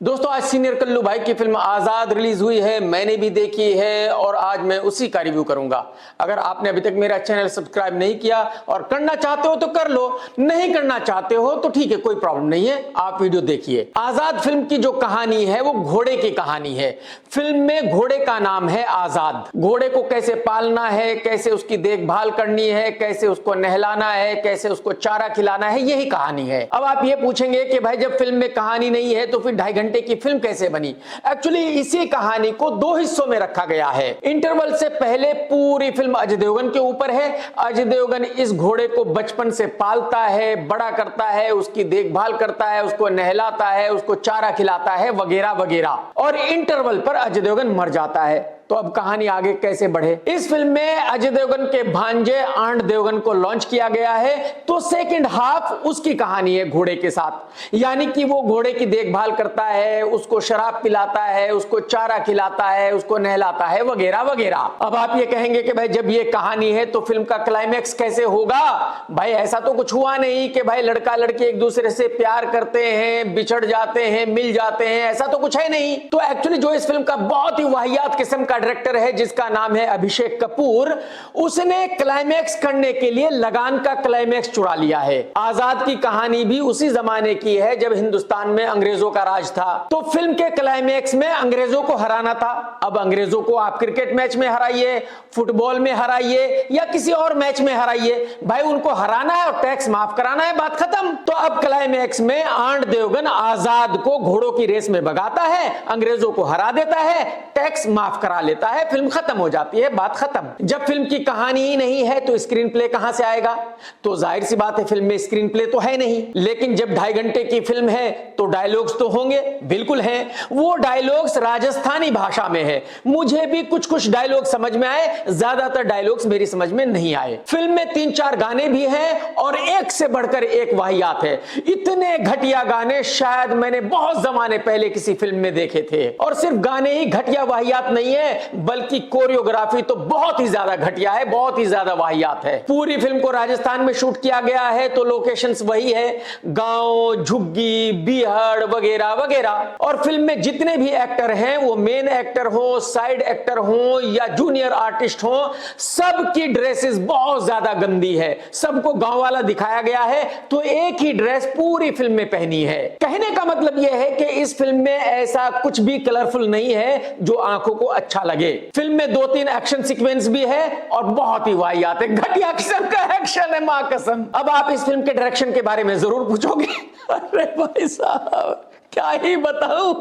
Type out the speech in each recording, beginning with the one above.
दोस्तों आज सीनियर कल्लू भाई की फिल्म आजाद रिलीज हुई है, मैंने भी देखी है और आज मैं उसी का रिव्यू करूंगा। अगर आपने अभी तक मेरा चैनल सब्सक्राइब नहीं किया और करना चाहते हो तो कर लो, नहीं करना चाहते हो तो ठीक है, कोई प्रॉब्लम नहीं है, आप वीडियो देखिए। आजाद फिल्म की जो कहानी है वो घोड़े की कहानी है। फिल्म में घोड़े का नाम है आजाद। घोड़े को कैसे पालना है, कैसे उसकी देखभाल करनी है, कैसे उसको नहलाना है, कैसे उसको चारा खिलाना है, यही कहानी है। अब आप ये पूछेंगे कि भाई जब फिल्म में कहानी नहीं है तो फिर 2.5 घंटे की फिल्म कैसे बनी। एक्चुअली इसी कहानी को 2 हिस्सों में रखा गया है। इंटरवल से पहले पूरी फिल्म अजय देवगन के ऊपर है। अजय देवगन इस घोड़े को बचपन से पालता है, बड़ा करता है, उसकी देखभाल करता है, उसको नहलाता है, उसको चारा खिलाता है, वगैरह वगैरह। और इंटरवल पर अजय देवगन मर जाता है। तो अब कहानी आगे कैसे बढ़े। इस फिल्म में अजय देवगन के भांजे आंट देवगन को लॉन्च किया गया है, तो सेकंड हाफ उसकी कहानी है घोड़े के साथ। यानी कि वो घोड़े की देखभाल करता है, उसको शराब पिलाता है, उसको चारा खिलाता है, उसको नहलाता है, वगैरह वगैरह। अब आप ये कहेंगे कि भाई जब ये कहानी है तो फिल्म का क्लाइमैक्स कैसे होगा। भाई ऐसा तो कुछ हुआ नहीं कि भाई लड़का लड़की एक दूसरे से प्यार करते हैं, बिछड़ जाते हैं, मिल जाते हैं, ऐसा तो कुछ है नहीं। तो एक्चुअली जो इस फिल्म का बहुत ही वाहियात किस्म का डायरेक्टर है जिसका नाम है अभिषेक कपूर, उसने क्लाइमैक्स करने के लिए लगान का क्लाइमैक्स चुरा लिया है। आजाद की कहानी भी उसी जमाने की है जब हिंदुस्तान में अंग्रेजों का राज था। तो फिल्म के क्लाइमैक्स में अंग्रेजों को हराना था। अब अंग्रेजों को आप क्रिकेट मैच में हराइए, फुटबॉल में हराइए या किसी और मैच में हराइए, भाई उनको हराना है और टैक्स माफ कराना है, बात खत्म। तो अब क्लाइमैक्स में आंट देवगन आजाद को घोड़ों की रेस में भगाता है, अंग्रेजों को हरा देता है, टैक्स माफ करा लेता है, फिल्म खत्म हो जाती है, बात खत्म। जब फिल्म की कहानी ही नहीं है तो स्क्रीन प्ले कहां से आएगा। तो जाहिर सी बात है फिल्म में स्क्रीन प्ले तो है नहीं। लेकिन जब 2.5 घंटे की फिल्म है तो डायलॉग्स तो होंगे, बिल्कुल हैं। वो डायलॉग्स राजस्थानी भाषा में है। मुझे भी कुछ कुछ डायलॉग समझ में आए, ज्यादातर डायलॉग्स मेरी समझ में नहीं आए। फिल्म में 3-4 गाने भी हैं और एक से बढ़कर एक वाहियात है। इतने घटिया गाने शायद मैंने बहुत जमाने पहले किसी फिल्म में देखे थे। और सिर्फ गाने ही घटिया वाहियात नहीं है बल्कि कोरियोग्राफी तो बहुत ही ज्यादा घटिया है, बहुत ही ज्यादा वाहियात है। पूरी फिल्म को राजस्थान में शूट किया गया है तो लोकेशंस वही है, गांव, झुग्गी, बीहड़ वगैरह वगैरह। और फिल्म में जितने भी एक्टर हैं वो मेन एक्टर हो, साइड एक्टर हो या जूनियर आर्टिस्ट हो, सबकी ड्रेसेस बहुत ज्यादा गंदी है। सबको गांव वाला दिखाया गया है तो एक ही ड्रेस पूरी फिल्म में पहनी है। कहने का मतलब यह है कि इस फिल्म में ऐसा कुछ भी कलरफुल नहीं है जो आंखों को अच्छा लगे। फिल्म में 2-3 एक्शन सीक्वेंस भी है और बहुत ही वाहियात है, घटिया किस्म का एक्शन है, मां कसम। अब आप इस फिल्म के डायरेक्शन के बारे में जरूर पूछोगे। अरे भाई साहब क्या ही बताऊं,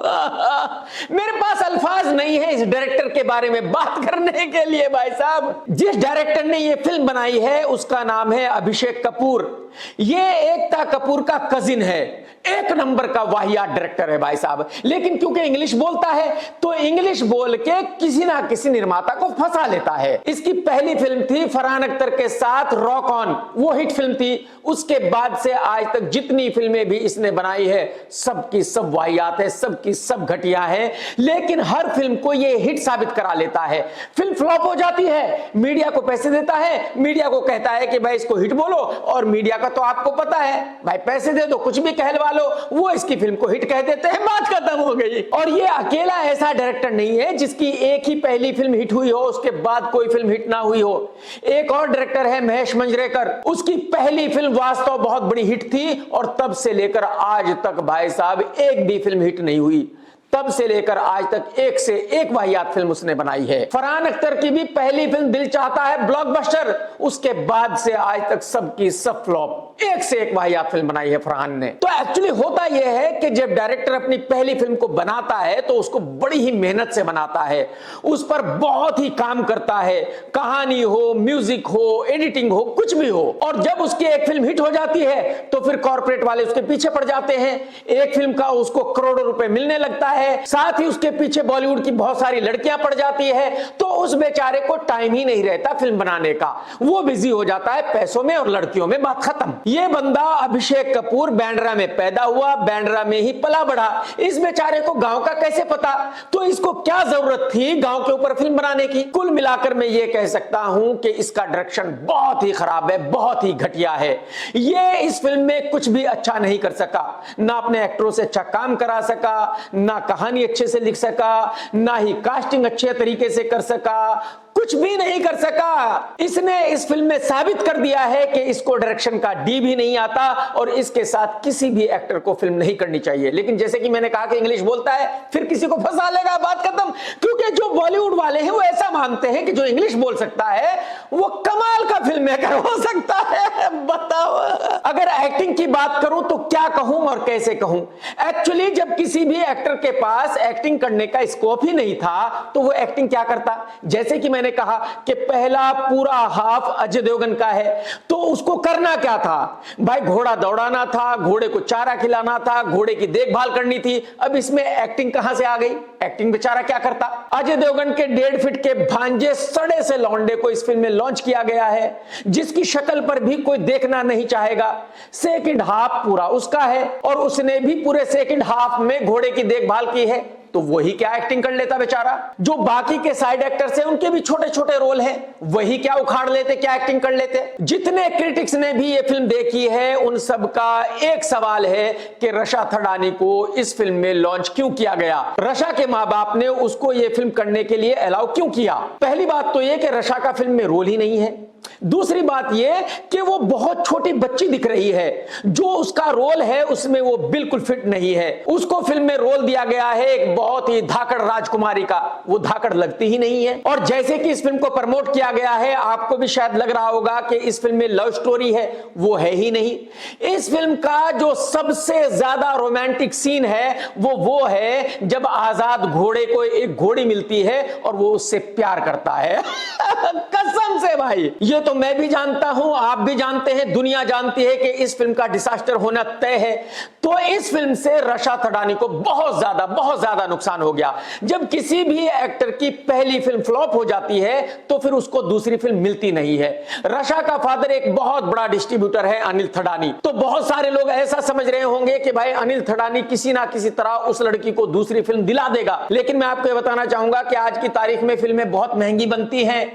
मेरे पास अल्फाज नहीं है इस डायरेक्टर के बारे में बात करने के लिए। भाई साहब जिस डायरेक्टर ने ये फिल्म बनाई है उसका नाम है अभिषेक कपूर। ये एकता कपूर का कजिन है। एक नंबर का वाहियात डायरेक्टर है भाई साहब। लेकिन क्योंकि इंग्लिश बोलता है तो इंग्लिश बोल के किसी ना किसी निर्माता को फंसा लेता है। इसकी पहली फिल्म थी फरहान अख्तर के साथ रॉक ऑन, वो हिट फिल्म थी। उसके बाद से आज तक जितनी फिल्में भी इसने बनाई है सबकी सब वाहियात है, सबकी सब घटिया है। लेकिन हर फिल्म को ये हिट साबित करा लेता है। फिल्म फ्लॉप हो जाती है, मीडिया को पैसे देता है, मीडिया को कहता है कि भाई इसको हिट बोलो, और मीडिया का तो आपको पता है भाई पैसे दे दो कुछ भी कहलवा लो, वो इसकी फिल्म को हिट कह देते हैं, बात खत्म हो गई। और ये अकेला ऐसा डायरेक्टर नहीं है जिसकी एक ही पहली फिल्म हिट हुई हो उसके बाद कोई फिल्म हिट ना हुई हो। एक और डायरेक्टर है महेश मंजरेकर, उसकी पहली फिल्म वास्तव बहुत बड़ी हिट थी और तब से लेकर आज तक भाई साहब एक भी फिल्म हिट नहीं हुई। तब से लेकर आज तक एक से एक वाहियात फिल्म उसने बनाई है। फरहान अख्तर की भी पहली फिल्म दिल चाहता है ब्लॉकबस्टर, उसके बाद से आज तक सबकी सब फ्लॉप, एक से एक वाहियात फिल्म बनाई है फरहान ने। तो एक्चुअली होता यह है कि जब डायरेक्टर अपनी पहली फिल्म को बनाता है तो उसको बड़ी ही मेहनत से बनाता है, उस पर बहुत ही काम करता है, कहानी हो, म्यूजिक हो, एडिटिंग हो, कुछ भी हो। और जब उसकी एक फिल्म हिट हो जाती है तो फिर कॉर्पोरेट वाले उसके पीछे पड़ जाते हैं। एक फिल्म का उसको करोड़ों रुपए मिलने लगता है, है, साथ ही उसके पीछे बॉलीवुड की बहुत सारी लड़कियां पड़ जाती है, तो उस बेचारे को टाइम ही नहीं रहता फिल्म बनाने का। वो बिजी हो जाता है पैसों में और लड़कियों में, बात खत्म। ये बंदा अभिषेक कपूर बांद्रा में पैदा हुआ, बांद्रा में ही पला बढ़ा। इस बेचारे को गांव का कैसे पता? तो इसको क्या जरूरत थी गांव के ऊपर फिल्म बनाने की? कुल मिलाकर मैं ये कह सकता हूं कि इसका डायरेक्शन बहुत ही खराब है, बहुत ही घटिया है। ये इस फिल्म में कुछ भी अच्छा नहीं कर सका, ना अपने एक्टरों से अच्छा काम करा सका, ना कहानी अच्छे से लिख सका, ना ही कास्टिंग अच्छे तरीके से कर सका, कुछ भी नहीं कर सका। इसने इस फिल्म में साबित कर दिया है कि इसको डायरेक्शन का डी भी नहीं आता और इसके साथ किसी भी एक्टर को फिल्म नहीं करनी चाहिए। लेकिन जैसे कि मैंने कहा कि इंग्लिश बोलता है फिर किसी को फंसा लेगा, बात खत्म। क्योंकि जो बॉलीवुड वाले हैं वो ऐसा मानते हैं कि जो इंग्लिश बोल सकता है वो कमाल का फिल्म मेकर हो सकता है। बताओ, अगर एक्टिंग की बात करूं तो क्या कहूं और कैसे कहूं। एक्चुअली जब किसी भी एक्टर के पास एक्टिंग करने का स्कोप ही नहीं था तो वो एक्टिंग क्या करता? जैसे कि मैंने कहा कि पहला पूरा हाफ अजय देवगन का है, तो उसको करना क्या था भाई? घोड़ा दौड़ाना था, घोड़े को चारा खिलाना था, घोड़े की देखभाल करनी थी। अब इसमें एक्टिंग कहां से आ गई? एक्टिंग बेचारा क्या करता? अजय देवगन के 1.5 फीट के भांजे सड़े से लौंडे को इस फिल्म में लॉन्च किया गया है, जिसकी शक्ल पर भी कोई देखना नहीं चाहेगा। सेकंड हाफ पूरा उसका है और उसने भी पूरे सेकंड हाफ में घोड़े की देखभाल की है, तो वही क्या एक्टिंग कर लेता बेचारा। जो बाकी के साइड एक्टर्स हैं उनके भी छोटे छोटे रोल हैं, वही क्या उखाड़ लेते, क्या एक्टिंग कर लेते। जितने क्रिटिक्स ने भी ये फिल्म देखी है उन सब का एक सवाल है कि रशा थडानी को इस फिल्म में लॉन्च क्यों किया गया? रशा के माँ बाप ने उसको ये फिल्म करने के लिए अलाउ क्यों किया? पहली बात तो ये कि रशा का फिल्म में रोल ही नहीं है। दूसरी बात यह कि वो बहुत छोटी बच्ची दिख रही है, जो उसका रोल है उसमें वो बिल्कुल फिट नहीं है। उसको फिल्म में रोल दिया गया है एक बहुत ही धाकड़ राजकुमारी का, वो धाकड़ लगती ही नहीं है। और जैसे कि इस फिल्म को प्रमोट किया गया है, आपको भी शायद लग रहा होगा कि इस फिल्म में लव स्टोरी है, वो है ही नहीं। इस फिल्म का जो सबसे ज्यादा रोमांटिक सीन है वो है जब आजाद घोड़े को एक घोड़ी मिलती है और वो उससे प्यार करता है। कसम से भाई, ये तो मैं भी जानता हूं, आप भी जानते हैं, दुनिया जानती है कि इस फिल्म का डिसास्टर होना तय है। तो इस फिल्म से रशा थडानी को बहुत ज्यादा नुकसान हो गया। जब किसी भी एक्टर की पहली फिल्म फ्लॉप हो जाती है तो फिर उसको दूसरी फिल्म मिलती नहीं है। रशा का फादर एक बहुत बड़ा डिस्ट्रीब्यूटर है, अनिल थडानी। तो बहुत सारे लोग ऐसा समझ रहे होंगे कि भाई अनिल थडानी किसी ना किसी तरह उस लड़की को दूसरी फिल्म दिला देगा। लेकिन मैं आपको बताना चाहूंगा कि आज की तारीख में फिल्में बहुत महंगी बनती हैं।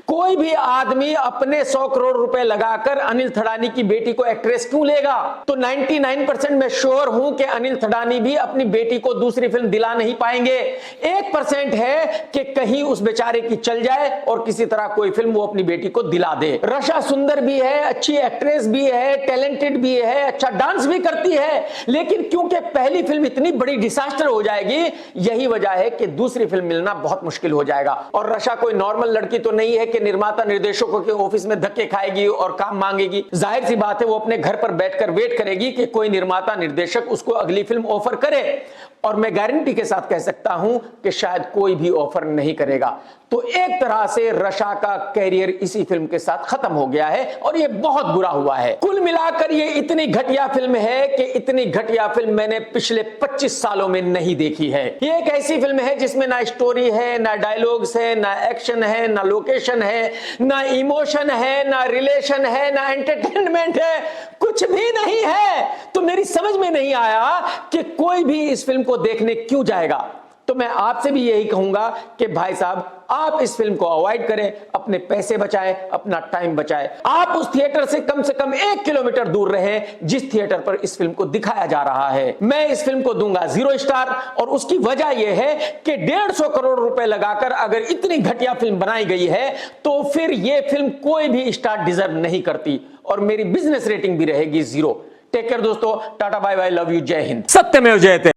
कोई भी आदमी अपने 100 करोड़ रुपए लगाकर अनिल थडानी की बेटी को एक्ट्रेस क्यों लेगा? तो 99% मैं श्योर हूं कि अनिल थडानी भी अपनी बेटी को दूसरी फिल्म दिला नहीं पाएंगे। 1% है कि कहीं उस बेचारे की चल जाए और किसी तरह कोई फिल्म वो अपनी बेटी को दिला दे। रशा सुंदर भी है, अच्छी एक्ट्रेस भी है, टैलेंटेड भी है, अच्छा डांस भी करती है, लेकिन क्योंकि पहली फिल्म इतनी बड़ी डिसास्टर हो जाएगी, यही वजह है कि दूसरी फिल्म मिलना बहुत मुश्किल हो जाएगा। और रशा कोई नॉर्मल लड़की तो नहीं है कि निर्माता निर्देशकों के ऑफिस में धक्के खाएगी और काम मांगेगी। जाहिर सी बात है वो अपने घर पर बैठकर वेट करेगी कि कोई निर्माता निर्देशक उसको अगली फिल्म ऑफर करे, और मैं गारंटी के साथ कह सकता हूं कि शायद कोई भी ऑफर नहीं करेगा। तो एक तरह से रशा का कैरियर इसी फिल्म के साथ खत्म हो गया है और यह बहुत बुरा हुआ है। कुल मिलाकर यह इतनी घटिया फिल्म है कि इतनी घटिया फिल्म मैंने पिछले 25 सालों में नहीं देखी है। यह एक ऐसी फिल्म है जिसमें ना स्टोरी है, ना डायलॉग्स है, ना एक्शन है, ना लोकेशन है, ना इमोशन है, ना रिलेशन है, ना एंटरटेनमेंट है, कुछ भी नहीं है। तो मेरी समझ में नहीं आया कि कोई भी इस फिल्म को देखने क्यों जाएगा। तो मैं आपसे भी यही कहूंगा कि भाई साहब आप इस फिल्म को अवॉइड करें, अपने पैसे बचाएं, अपना टाइम बचाएं। आप उस थिएटर से कम 1 किलोमीटर दूर रहें जिस थिएटर पर इस फिल्म को दिखाया जा रहा है। मैं इस फिल्म को दूंगा 0 स्टार और उसकी वजह यह है कि 150 करोड़ रुपए लगाकर अगर इतनी घटिया फिल्म बनाई गई है तो फिर यह फिल्म कोई भी स्टार डिजर्व नहीं करती और मेरी बिजनेस रेटिंग भी रहेगी 0। टेक केयर दोस्तों, tata bye bye, love you, जय हिंद, सत्यमेव जयते।